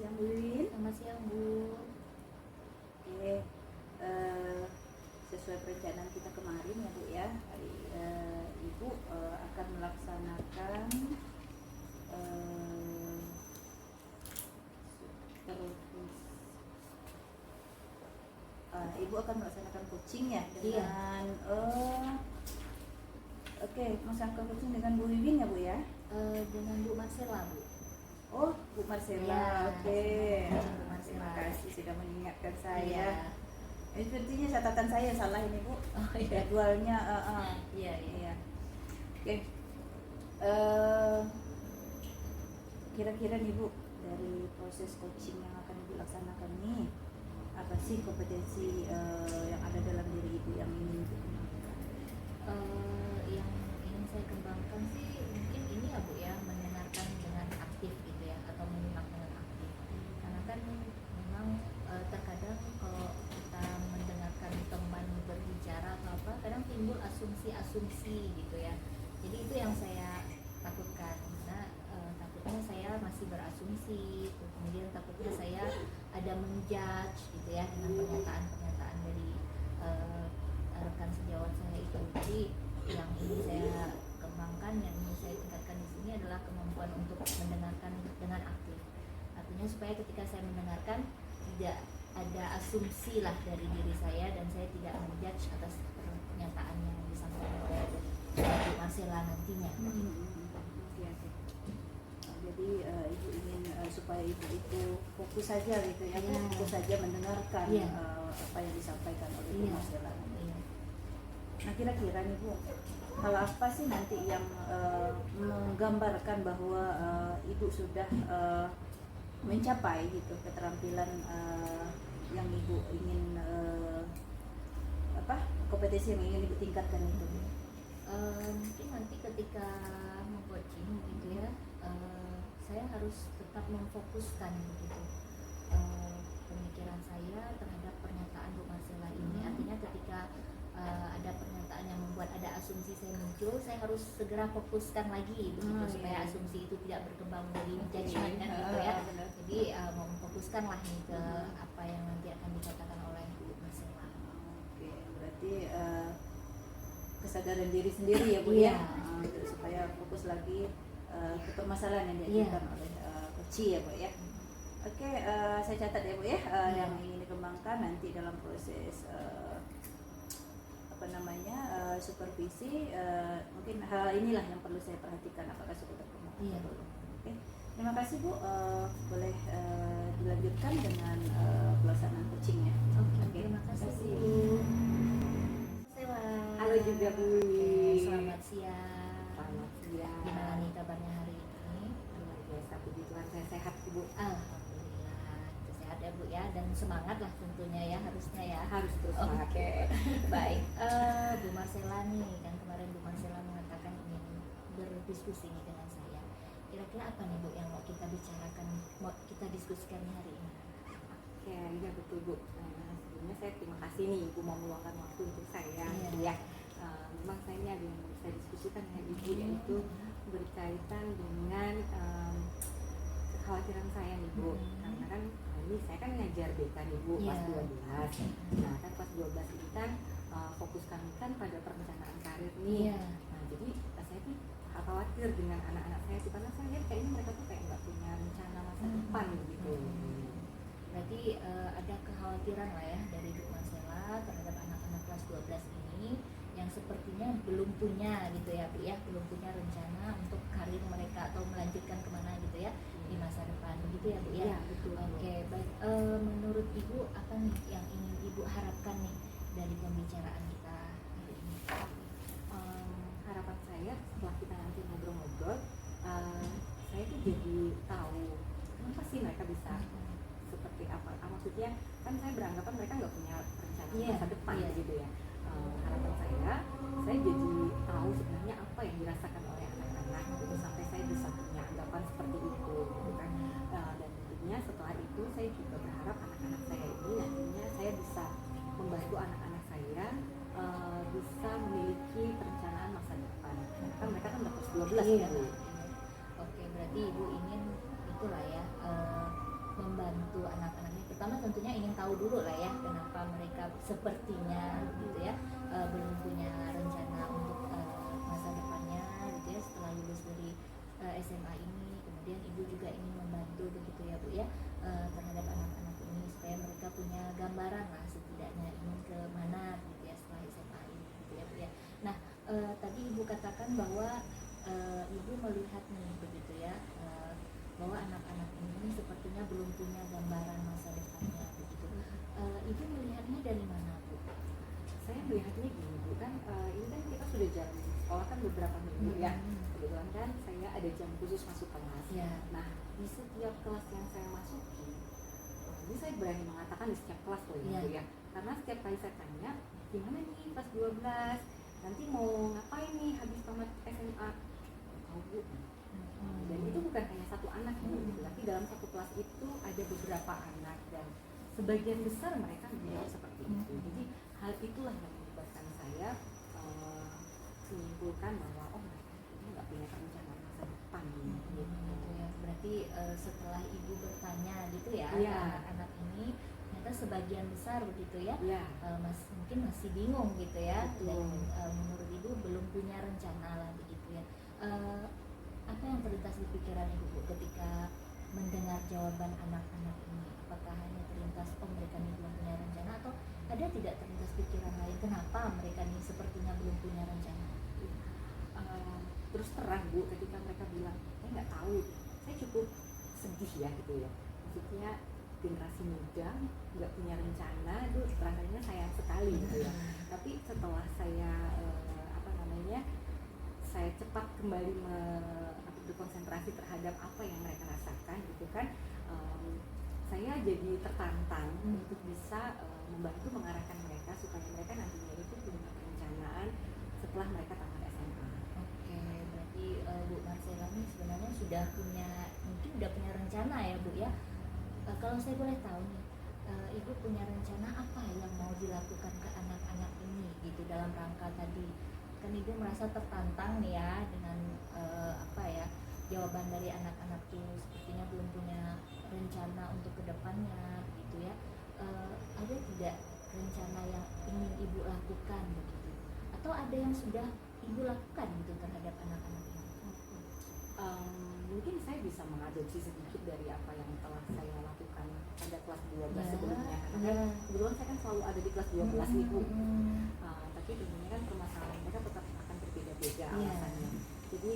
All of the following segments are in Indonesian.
siang Bu Wiwin. Selamat siang Bu. Oke, sesuai perencanaan kita kemarin ya Bu ya, hari Ibu akan melaksanakan Ibu akan melaksanakan coaching ya dengan melaksanakan coaching dengan Bu Wiwin ya Bu ya? Dengan Bu Marcella Bu. Oh, Bu Marcella, Ya, oke. Bu Marcella. Terima kasih sudah mengingatkan saya. Iya. Ini sepertinya catatan saya salah ini Bu. Oh iya. Jadwalnya, Iya. iya. Oke. Kira-kira nih Bu, dari proses coaching yang akan Ibu laksanakan nih, apa sih kompetensi yang ada dalam diri Ibu yang ingin Ibu kembangkan? Yang ingin saya kembangkan sih mungkin ini ya Bu ya, mendengarkan dengan aktif gitu ya, atau menyimak dengan aktif. Karena kan memang terkadang kalau kita mendengarkan teman berbicara atau apa, kadang timbul asumsi-asumsi gitu ya. Jadi itu yang saya takutkan, karena takutnya saya masih berasumsi, kemudian takutnya saya ada menjudge gitu ya dengan pernyataan-pernyataan dari rekan sejawat saya itu. Jadi yang ingin saya kembangkan, yang ingin saya tingkatkan di sini adalah kemampuan untuk mendengarkan dengan aktif. Artinya supaya ketika saya mendengarkan tidak ada asumsi lah dari diri saya, dan saya tidak menjudge atas pernyataan yang disampaikan oleh Bu Marcella nantinya. Jadi Ibu ingin supaya Ibu itu fokus saja gitu ya, Iya. fokus saja mendengarkan Iya. apa yang disampaikan oleh Bu Iya. Marcella. Iya. Nah kira-kira nih Bu, hal apa sih nanti yang menggambarkan bahwa Ibu sudah mencapai gitu keterampilan yang Ibu ingin kompetensi yang ingin Ibu tingkatkan itu Bu? Mungkin nanti ketika meng-coaching gitu ya, saya harus tetap memfokuskan gitu pemikiran saya terhadap pernyataan Bu Marcella ini. Artinya ketika ada pernyataan yang membuat ada asumsi saya muncul, saya harus segera fokuskan lagi begitu, supaya asumsi itu tidak berkembang menjadi judgment kan gitu ya. Jadi memfokuskan lah nih ke apa yang nanti akan dikatakan oleh Bu Marcella. Oke, berarti kesadaran diri sendiri ya Bu Iya. ya, supaya fokus lagi ke permasalahan yang diajukan oleh coach ya Bu ya. Oke, saya catat ya Bu ya, yang ingin dikembangkan nanti dalam proses supervisi, mungkin hal inilah yang perlu saya perhatikan apakah sudah terkembang atau belum. Oke, terima kasih Bu, boleh dilanjutkan dengan pelaksanaan coachingnya. Oke, terima kasih Bu. Halo juga Bu. Selamat siang. Selamat siang. Gimana nih kabarnya hari ini? Luar biasa, puji Tuhan saya sehat Ibu. Alhamdulillah, sehat ya Bu ya, dan semangat lah tentunya ya, harusnya ya. Harus terus semangat. Oke. Baik, Bu Marcella nih, kan kemarin Bu Marcella mengatakan ingin berdiskusi nih dengan saya. Kira-kira apa nih Bu yang mau kita bicarakan, mau kita diskusikan hari ini? Oke, iya betul Bu. Sebelumnya saya terima kasih nih Ibu mau meluangkan waktu untuk saya. Iya. Gitu ya. Memang saya ini ada yang mau saya diskusikan dengan Ibu, yaitu berkaitan dengan kekhawatiran saya nih Bu. Karena kan ini saya kan ngajar BK nih Bu, kelas 12. Nah kan kelas 12 ini kan fokus kami kan pada perencanaan karir nih. Iya. Nah jadi saya tuh khawatir dengan anak-anak saya tuh, karena saya lihat kayaknya mereka tuh kayak nggak punya rencana masa depan gitu. Berarti ada kekhawatiran lah ya dari Bu Marcella terhadap anak-anak kelas 12 ini yang sepertinya belum punya gitu ya Bu ya, belum punya rencana untuk karir mereka atau melanjutkan kemana gitu ya di masa depan, begitu ya Bu ya? Iya betul. Oke, baik. Menurut Ibu apa nih yang ingin Ibu harapkan nih dari pembicaraan kita hari ini? Harapan saya setelah kita nanti ngobrol-ngobrol, saya tuh jadi tahu kenapa sih mereka bisa seperti apa. Maksudnya kan saya beranggapan mereka nggak punya rencana masa depan gitu ya. Harapan saya jadi tahu sebenarnya apa yang dirasakan oleh anak-anak gitu, sampai saya bisa punya anggapan seperti itu gitu kan. Dan tentunya setelah itu saya juga berharap anak-anak saya ini nantinya saya bisa membantu anak-anak saya bisa memiliki perencanaan masa depan. Kan mereka kan udah kelas 12 ya Bu. Oke, berarti Ibu ingin itulah ya, membantu membantu anak-anaknya. Pertama tentunya ingin tahu dulu lah ya kenapa mereka sepertinya gitu ya belum punya rencana untuk masa depannya gitu ya setelah lulus dari SMA ini. Kemudian ibu juga ingin membantu begitu ya Bu ya terhadap anak-anak ini supaya mereka punya gambaran lah setidaknya ingin ke mana gitu ya setelah SMA ini gitu ya Bu ya. Nah tadi ibu katakan bahwa ibu melihat nih begitu ya bahwa anak-anak ini sepertinya belum punya gambaran masa depannya begitu. Ibu melihatnya dari mana Bu? Saya melihatnya gini Bu, kan ini kan kita sudah jalan sekolah kan beberapa minggu ya. Kebetulan kan saya ada jam khusus masuk kelas. Ya. Nah di setiap kelas yang saya masuki, ini saya berani mengatakan di setiap kelas loh ya Bu ya. Karena setiap kali saya tanya, gimana nih kelas 12, nanti mau ngapain nih habis tamat SMA? Tahu Bu. Dan itu bukan hanya satu anak Bu, tapi dalam satu kelas itu ada beberapa anak dan sebagian besar mereka menjawab seperti itu. Jadi hal itulah yang menyebabkan saya menyimpulkan bahwa oh mereka ini nggak punya perencanaan masa depan gitu. Ya. Berarti setelah ibu bertanya gitu ya Iya. anak-anak ini ternyata sebagian besar begitu ya, Iya. mungkin masih bingung gitu ya. Betul. Dan menurut ibu belum punya rencana lah begitu ya. Apa yang terlintas di pikiran ibu Bu, ketika mendengar jawaban anak-anak ini? Apakah hanya terlintas oh mereka ini belum punya rencana, atau ada tidak terlintas pikiran lain kenapa mereka ini sepertinya belum punya rencana? Terus terang Bu, ketika mereka bilang saya nggak tahu, saya cukup sedih ya gitu ya. Maksudnya generasi muda nggak punya rencana, itu rasanya sayang sekali gitu ya. Tapi setelah saya saya cepat kembali berkonsentrasi terhadap apa yang mereka rasakan gitu kan, saya jadi tertantang untuk bisa membantu mengarahkan mereka supaya mereka nantinya itu punya perencanaan setelah mereka tamat SMA. Oke, berarti Bu Marcella ini sebenarnya mungkin sudah punya rencana ya Bu ya. Kalau saya boleh tahu nih, Ibu punya rencana apa yang mau dilakukan ke anak-anak ini gitu dalam rangka tadi? Kan Ibu merasa tertantang nih ya dengan jawaban dari anak-anak itu sepertinya belum punya rencana untuk kedepannya gitu ya. Ada tidak rencana yang ingin Ibu lakukan begitu? Atau ada yang sudah Ibu lakukan gitu terhadap anak-anak ini? Mungkin saya bisa mengadopsi sedikit dari apa yang telah saya lakukan pada kelas 12 sebelumnya, karena kan kebetulan saya kan selalu ada di kelas 12 nih Bu. Tapi tentunya kan permasalahan mereka tetap akan berbeda-beda alasannya. Jadi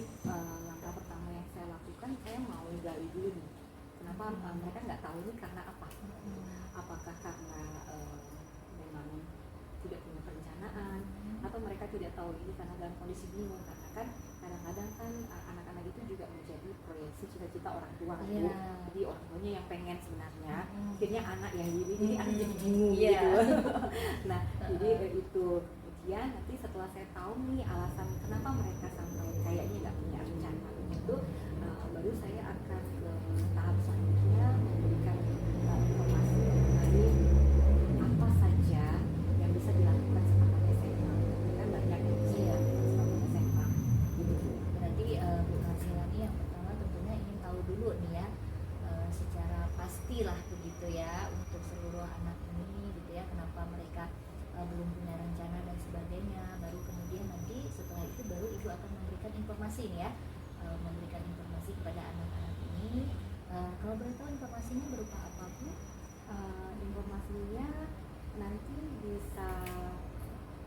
langkah pertama yang saya lakukan, saya mau gali dulu nih kenapa mereka nggak tahu ini karena apa. Apakah karena memang tidak punya perencanaan, atau mereka tidak tahu ini karena dalam kondisi bingung, karena kan kadang-kadang kan anak-anak itu juga menjadi proyeksi cita-cita orang tua kan Bu. Jadi orang tuanya yang pengen sebenarnya, akhirnya anak yang jadi anak jadi bingung gitu. Nah jadi itu kemudian nanti setelah saya tahu nih alasan kenapa mereka sampai kayaknya nggak punya rencana begitu, baru saya akan ke tahap selanjutnya memberikan informasi mengenai apa saja yang bisa dilakukan setelah SMA. Kan banyak yang bisa dilakukan setelah SMA gitu. Berarti Bu Marcella ini yang pertama tentunya ingin tahu dulu nih ya secara pastilah begitu ya untuk seluruh anak ini gitu ya, kenapa mereka belum punya rencana dan sebagainya. Baru kemudian nanti setelah itu baru Ibu akan memberikan informasi nih ya, memberikan informasi kepada anak-anak ini. Kalau boleh tahu informasinya berupa apa Bu? Informasinya nanti bisa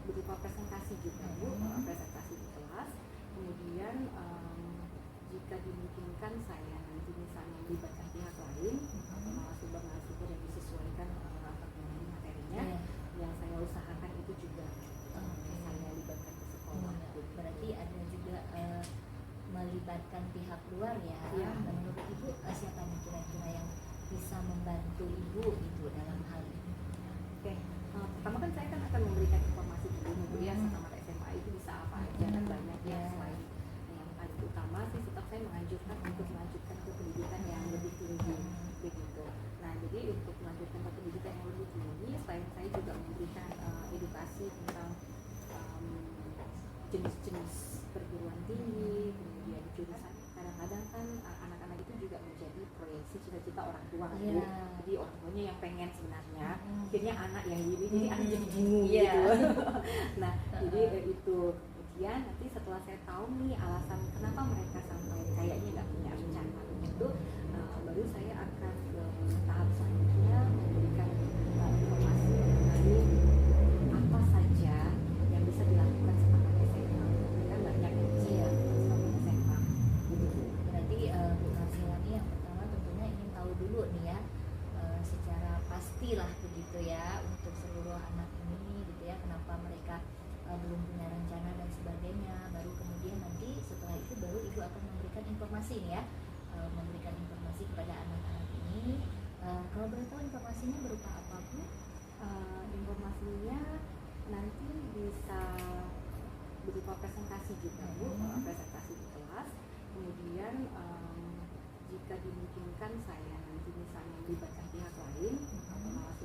berupa presentasi juga Bu, presentasi di kelas. Kemudian jika dimungkinkan saya nanti misalnya melibatkan pihak lain atau narasumber yang disesuaikan materinya, yang saya usahakan itu juga saya libatkan ke sekolah. Berarti ada juga melibatkan pihak luar ya. Menurut Ibu siapa nih kira-kira yang bisa membantu Ibu itu dalam hal ini? Oke, pertama kan saya akan memberikan informasi dulu Bu ya, tamat SMA itu bisa apa aja kan banyak ya. Selain yang paling utama sih tetap saya menganjurkan untuk melanjutkan ke pendidikan yang lebih tinggi begitu. Nah jadi untuk melanjutkan ke pendidikan yang lebih tinggi, selain saya juga memberikan edukasi tentang jenis-jenis perguruan tinggi, kemudian jurusan. Kadang-kadang kan anak-anak itu juga menjadi proyeksi cita-cita orang tua kan, Iya. Bu. Jadi orang tuanya yang pengen sebenarnya, Hmm. akhirnya anak yang gini, jadi anak jadi bingung Iya. gitu. Nah, jadi itu kemudian nanti setelah saya tahu nih alasan kenapa mereka sampai kayaknya nggak punya rencana itu, baru saya akan ke tahap selanjutnya memberikan informasi mengenai apa saja yang bisa dilakukan setelah SMA. Kan banyak yang Iya. setelah SMA gitu. Berarti Bu Marsila nih yang pertama tentunya ingin tahu dulu nih ya, secara pastilah begitu ya untuk seluruh anak ini gitu ya, kenapa mereka belum punya rencana dan sebagainya. Baru kemudian nanti setelah itu baru ibu akan memberikan informasi nih ya, memberikan informasi kepada anak-anak ini. Kalau boleh tahu informasinya berupa apa Bu? Informasinya nanti bisa berupa presentasi juga, Bu, presentasi di kelas. Kemudian jika dimungkinkan saya nanti misalnya melibatkan pihak lain atau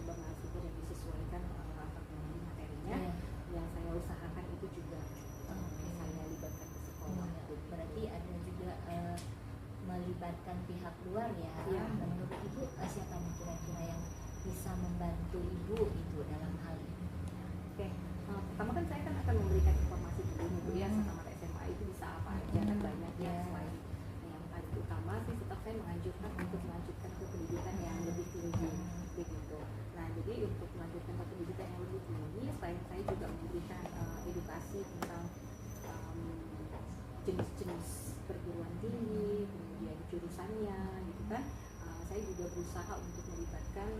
narasumber yang disesuaikan apa namanya materinya, Iya. yang saya usahakan itu juga saya libatkan ke sekolah. Oh, berarti ada juga melibatkan pihak luar ya. Iya. Nah, menurut ibu siapa nih kira-kira yang bisa membantu ibu itu dalam hal ini? Oke, pertama kan saya akan memberikan informasi dulu nih, Bu, ya, sesama SMA itu bisa apa aja, kan banyak ya. Iya. Selain yang paling utama sih tetap saya menganjurkan untuk melanjutkan ke pendidikan yang lebih tinggi begitu. Nah, jadi untuk melanjutkan ke pendidikan yang lebih tinggi, selain saya juga memberikan edukasi tentang jenis-jenis perguruan tinggi, kemudian jurusannya gitu kan, saya juga berusaha untuk melibatkan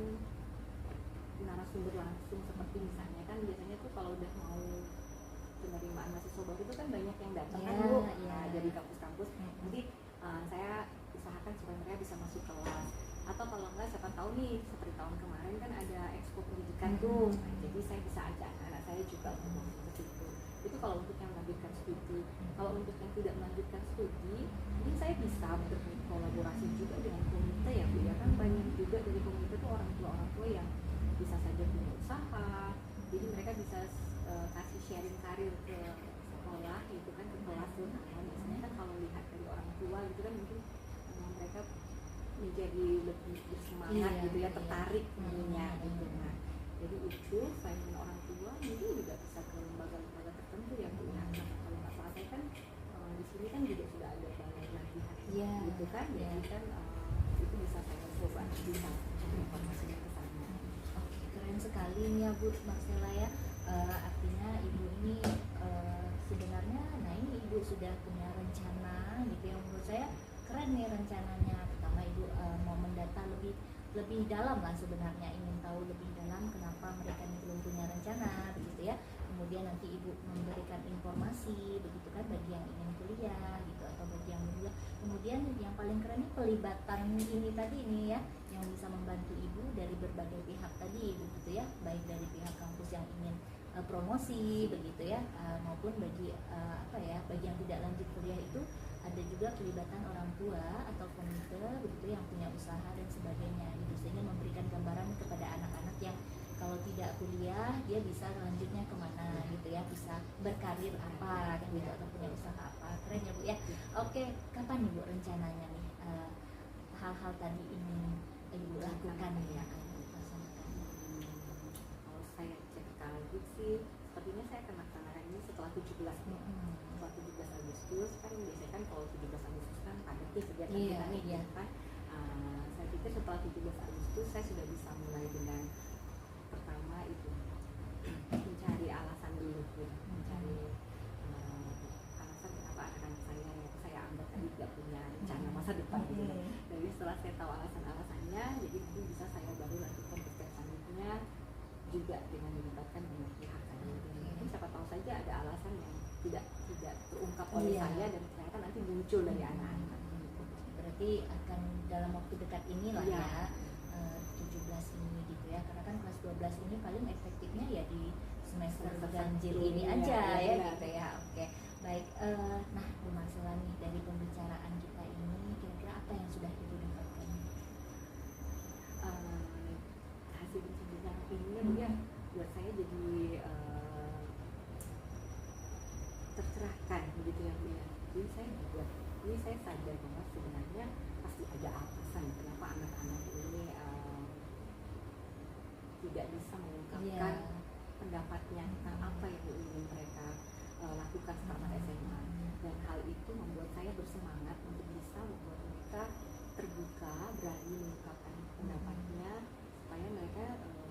narasumber langsung, seperti misalnya kan biasanya tuh kalau udah mau penerimaan mahasiswa baru itu kan banyak yang datang kan, Iya, Bu. iya. Nah, dari kampus-kampus nanti saya usahakan supaya mereka bisa masuk kelas, atau kalau enggak siapa tahu nih seperti tahun kemarin kan ada expo pendidikan tuh. Nah, jadi saya bisa ajak anak-anak saya juga untuk masuk ke situ. Itu kalau untuk yang melanjutkan studi. Kalau untuk yang tidak melanjutkan studi, mungkin saya bisa berkolaborasi juga dengan komite ya, Bu, ya, kan banyak juga dari komite tuh orang tua yang bisa saja punya usaha, jadi mereka bisa kasih sharing karir ke sekolah gitu kan, ke kelas tuh. Nah, biasanya kan kalau lihat dari orang tua gitu kan mungkin mereka menjadi lebih bersemangat Iya, gitu ya, iya. tertarik tentunya gitu. Nah, jadi itu selain orang tua mungkin juga bisa ke lembaga-lembaga tertentu ya, Bu, ya. Nah, kalau nggak salah saya kan di sini kan juga sudah ada balai latihan Iya, gitu kan, iya. jadi kan itu bisa saya coba bisa informasinya ke sana. Oke, keren sekali nih ya Bu Marsila ya. Artinya ibu ini sebenarnya, nah ini ibu sudah punya rencana gitu ya. Menurut saya keren nih rencananya. Pertama ibu mau mendata lebih dalam lah sebenarnya, ingin tahu lebih dalam kenapa mereka ini belum punya rencana begitu ya. Kemudian nanti ibu memberikan informasi begitu kan bagi yang ingin kuliah gitu atau bagi yang belum. Kemudian yang paling keren ini pelibatan ini tadi nih ya, yang bisa membantu ibu dari berbagai pihak tadi begitu ya, baik dari pihak kampus yang ingin promosi begitu ya, maupun bagi bagi yang tidak lanjut kuliah itu ada juga pelibatan orang tua atau komite begitu yang punya usaha dan sebagainya gitu, sehingga memberikan gambaran kepada anak-anak yang kalau tidak kuliah dia bisa lanjutnya kemana gitu ya, bisa berkarir apa gitu atau punya usaha apa. Keren ya Bu ya. Oke, kapan nih Bu rencananya nih hal-hal tadi ingin ibu lakukan nih ya, ayo laksanakan. Kalau saya cek lagi sih sepertinya saya akan laksanakan ini setelah 17 nih. Setelah 17 Agustus kan biasanya kan kalau 17 Agustus kan padat nih kegiatan Iya, kita nih iya. kan. Saya pikir setelah 17 Agustus saya sudah bisa mulai dengan pertama itu mencari alasan dulu, mencari alasan kenapa anak-anak saya yang saya anggap tadi tidak punya rencana masa depan gitu. Jadi setelah saya tahu alasan-alasannya, jadi nanti bisa saya baru lakukan step selanjutnya juga dengan melibatkan banyak pihak tadi. Mungkin siapa tahu saja ada alasan yang tidak terungkap oleh Iya. saya dan ternyata nanti muncul dari anak-anak. Berarti akan dalam waktu dekat inilah Iya. ya, 17 ini gitu ya, karena kan kelas 12 ini paling efektifnya ya di semester ganjil ini Iya, aja iya, ya benar. gitu ya. Oke, baik. Nah Bu Marsila nih, dari pembicaraan kita ini kira-kira apa yang sudah ibu dapatkan? Hasil bincang ini ya, Bu, ya, buat saya jadi tercerahkan begitu ya, Bu, ya. Jadi saya buat tapi saya sadar bahwa sebenarnya pasti ada alasan kenapa anak-anak ini tidak bisa mengungkapkan pendapatnya tentang apa yang ingin mereka lakukan selama SMA, dan hal itu membuat saya bersemangat untuk bisa membuat mereka terbuka, berani mengungkapkan pendapatnya supaya mereka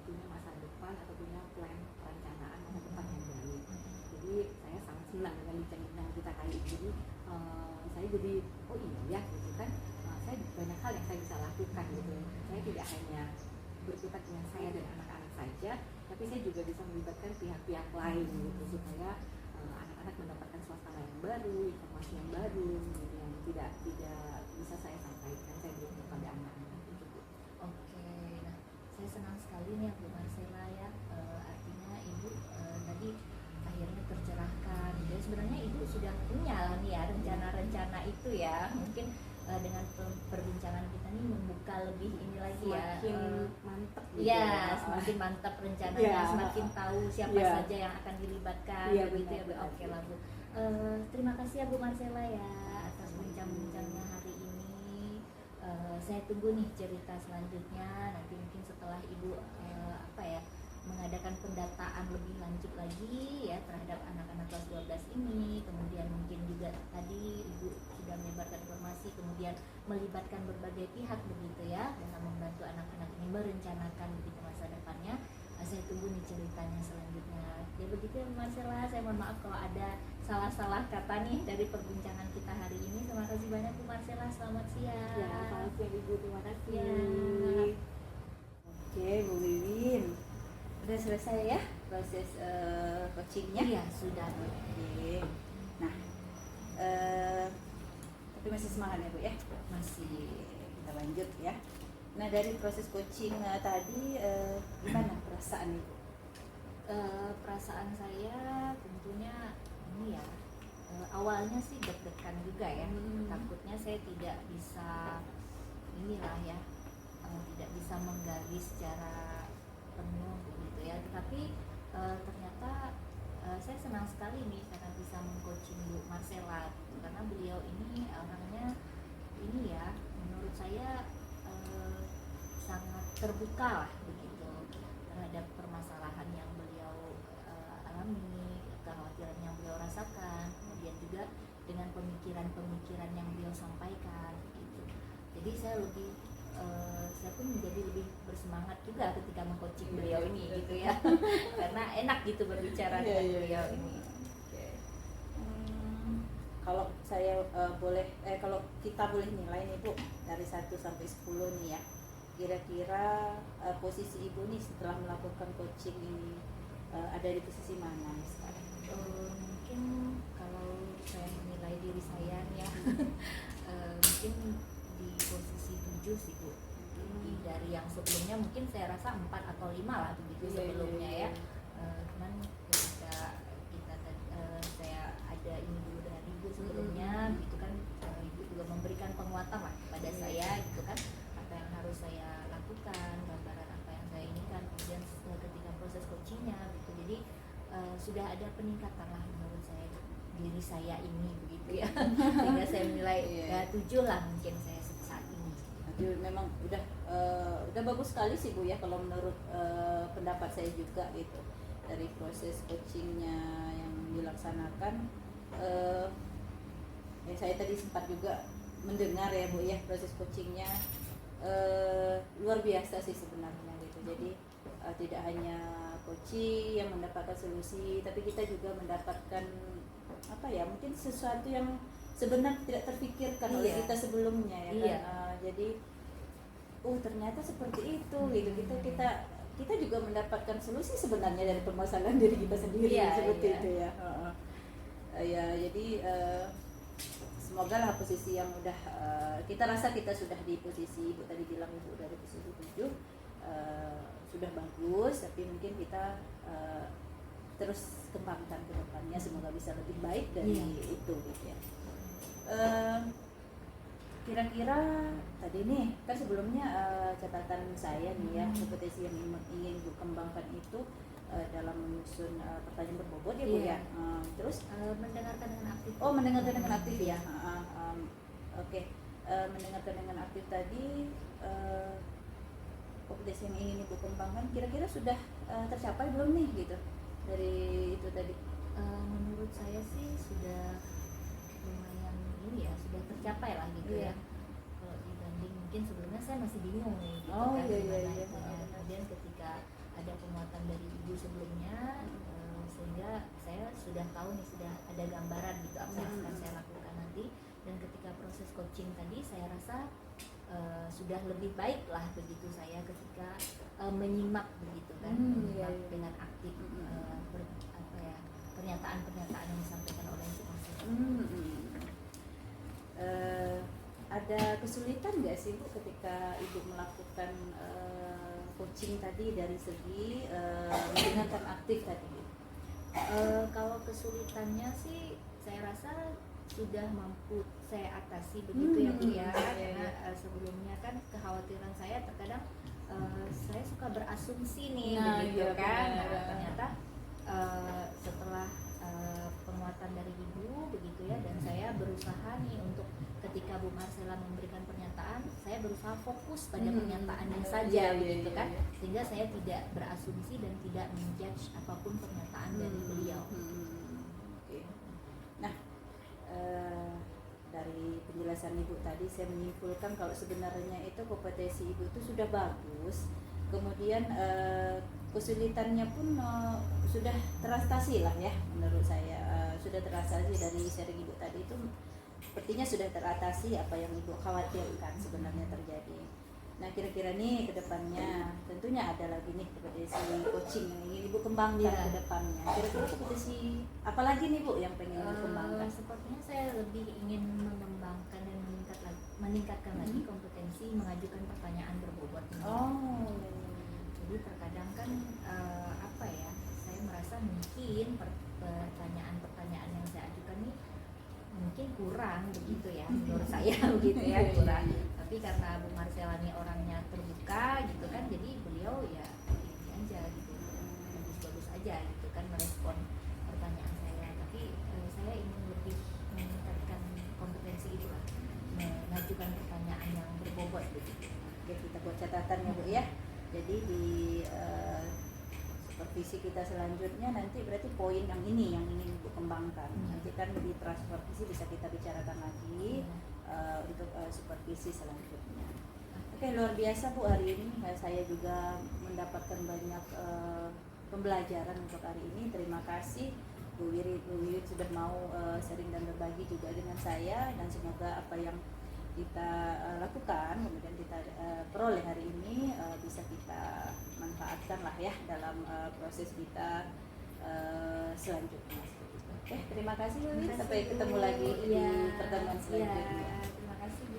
punya masa depan atau punya plan perencanaan masa depan yang baik. Jadi saya sangat senang dengan bincang-bincang kita kali ini. Jadi saya jadi oh iya ya gitu kan, saya banyak hal yang saya bisa lakukan gitu. Saya tidak hanya berkutat dengan saya dan anak-anak saja, tapi saya juga bisa melibatkan pihak-pihak lain gitu supaya anak-anak mendapatkan suasana yang baru, informasi yang baru gitu, yang tidak bisa saya sampaikan, saya berikan kepada anak-anak gitu. Oke, nah saya senang sekali nih Bu Marcella ya, artinya Ibu tadi akhirnya tercerahkan. Jadi sebenarnya Ibu sudah punya lah nih ya rencana-rencana itu ya, mungkin dengan perbincangan kita nih membuka lebih ini lagi Semakin ya, mantap gitu ya semakin mantap rencananya, Ya. semakin tahu siapa Ya. saja yang akan dilibatkan Ya, begitu ya Bu. benar. Oke lah Bu. Terima kasih ya Bu Marcella ya atas bincang-bincangnya hari ini. Saya tunggu nih cerita selanjutnya nanti, mungkin setelah Ibu apa ya, mengadakan pendataan lebih lanjut lagi ya terhadap anak-anak kelas 12 ini. Kemudian mungkin juga tadi Ibu sudah menyebarkan informasi, kemudian melibatkan berbagai pihak begitu ya dalam membantu anak-anak ini merencanakan begitu masa depannya. Saya tunggu nih ceritanya selanjutnya. Ya begitu ya Marcella, saya mohon maaf kalau ada salah-salah kata nih dari perbincangan kita hari ini. Terima kasih banyak Bu Marcella, selamat siang. Ya, selamat siang Ibu, terima kasih. Ya. Oke Bu Wiwin, udah selesai ya proses coachingnya? Iya sudah. Oke. Nah, tapi masih semangat ya Bu ya? Masih. Kita lanjut ya. Nah, dari proses coaching tadi gimana perasaan Ibu? Perasaan saya tentunya ini ya, awalnya sih deg-degan juga ya, takutnya saya tidak bisa inilah ya, tidak bisa menggali secara penuh begitu ya, tetapi ternyata saya senang sekali nih karena bisa mengcoaching Bu Marcella gitu, karena beliau ini orangnya ini ya, menurut saya sangat terbuka lah begitu terhadap permasalahan yang beliau alami, kekhawatiran yang beliau rasakan, kemudian juga dengan pemikiran-pemikiran yang beliau sampaikan gitu. Jadi saya saya pun menjadi lebih bersemangat juga ketika mengcoaching beliau ini gitu ya karena enak gitu berbicara dengan beliau ini. Kalau saya kalau kita boleh nilai nih Bu dari 1 sampai 10 nih ya, kira-kira posisi Ibu nih setelah melakukan coaching ini ada di posisi mana nih sekarang? Mungkin kalau saya menilai diri saya nih ya mungkin di posisi 7 sih Bu. Dari yang sebelumnya mungkin saya rasa 4 atau 5 lah begitu sebelumnya ya. Cuman ketika saya ada ini dulu dengan Ibu sebelumnya gitu kan, Ibu juga memberikan penguatan lah kepada saya gitu kan, apa yang harus saya lakukan, gambaran apa yang saya inginkan. Kemudian ketika proses coachingnya gitu, jadi sudah ada peningkatan lah menurut saya diri saya ini begitu ya sehingga saya menilai ya 7 lah mungkin saya saat ini. Jadi memang udah bagus sekali sih Bu ya kalau menurut pendapat saya juga gitu, dari proses coachingnya yang dilaksanakan. Saya tadi sempat juga mendengar ya Bu ya, proses coachingnya luar biasa sih sebenarnya gitu. Jadi tidak hanya coaching yang mendapatkan solusi, tapi kita juga mendapatkan apa ya, mungkin sesuatu yang sebenarnya tidak terpikirkan oleh kita sebelumnya ya kan. Jadi ternyata seperti itu gitu. Kita juga mendapatkan solusi sebenarnya dari permasalahan diri kita sendiri seperti itu ya. Ya jadi semoga lah posisi yang udah kita rasa kita sudah di posisi Ibu tadi bilang Ibu dari posisi 7 sudah bagus, tapi mungkin kita terus kembangkan ke depannya, semoga bisa lebih baik dari itu gitu ya. Kira-kira tadi nih kan sebelumnya catatan saya nih ya, kompetensi yang ingin Ibu kembangkan itu dalam menyusun pertanyaan berbobot ya Bu Iya. ya. Terus Mendengarkan dengan aktif. mendengarkan dengan aktif ya. Iya. Oke. Mendengarkan dengan aktif tadi, kompetensi yang ingin Ibu kembangkan kira-kira sudah tercapai belum nih gitu dari itu tadi? Menurut saya sih sudah lumayan ini ya, sudah tercapai lah gitu Iya. ya. Kalau dibanding mungkin sebelumnya saya masih bingung nih gitu Oh, kan iya, gimana iya. itunya. Kemudian ketika ada penguatan dari ibu sebelumnya, sehingga saya sudah tahu nih, sudah ada gambaran gitu apa yang akan saya lakukan nanti. Dan ketika proses coaching tadi saya rasa sudah lebih baik lah begitu saya ketika menyimak begitu kan, menyimak Iya. dengan aktif pernyataan-pernyataan yang disampaikan oleh Ibu Marcella. Ada kesulitan nggak sih Bu ketika Ibu melakukan coaching tadi dari segi mendengarkan aktif tadi? Kalau kesulitannya sih saya rasa sudah mampu saya atasi begitu ya Bu ya, karena sebelumnya kan kekhawatiran saya terkadang saya suka berasumsi nih begitu iya, kan. benar. Nah, ternyata setelah penguatan dari ibu begitu ya, dan saya berusaha nih untuk ketika Bu Marcella memberikan pernyataan, saya berusaha fokus pada pernyataannya saja begitu kan, sehingga saya tidak berasumsi dan tidak menjudge apapun pernyataan dari beliau. Oke. Nah, dari penjelasan Ibu tadi saya menyimpulkan kalau sebenarnya itu kompetensi Ibu itu sudah bagus, kemudian kesulitannya pun sudah teratasi lah ya menurut saya. Sudah teratasi dari sharing Ibu tadi itu sepertinya sudah teratasi apa yang Ibu khawatirkan sebenarnya terjadi. Nah, kira-kira nih ke depannya tentunya ada lagi nih kompetensi coaching yang ingin Ibu kembangkan ke depannya. Kira-kira kompetensi apa lagi nih Bu yang pengen Ibu kembangkan? Sepertinya saya lebih ingin mengembangkan dan meningkatkan lagi kompetensi mengajukan pertanyaan berbobot. Oh, Jadi terkadang kan apa ya, saya merasa mungkin pertanyaan-pertanyaan yang saya ajukan ini mungkin kurang begitu ya, menurut saya begitu ya, kurang. Tapi karena Bu Marcella ini orangnya terbuka gitu kan, jadi beliau ya ini aja gitu, bagus-bagus aja gitu kan merespon pertanyaan saya. Tapi saya ingin lebih meningkatkan kompetensi itu lah, mengajukan pertanyaan yang berbobot begitu. Oke, kita buat catatan ya Bu ya. Jadi di supervisi kita selanjutnya nanti berarti poin yang ini yang ingin Ibu kembangkan. Nanti kan di supervisi bisa kita bicarakan lagi untuk supervisi selanjutnya. Oke, luar biasa Bu hari ini. Saya juga mendapatkan banyak pembelajaran untuk hari ini. Terima kasih Bu Wiwit sudah mau sharing dan berbagi juga dengan saya, dan semoga apa yang kita lakukan kemudian kita peroleh hari ini bisa kita manfaatkan lah ya dalam proses kita selanjutnya. Oke, terima kasih Bu Wiwit. Sampai ketemu lagi di pertemuan selanjutnya. Terima kasih Bu.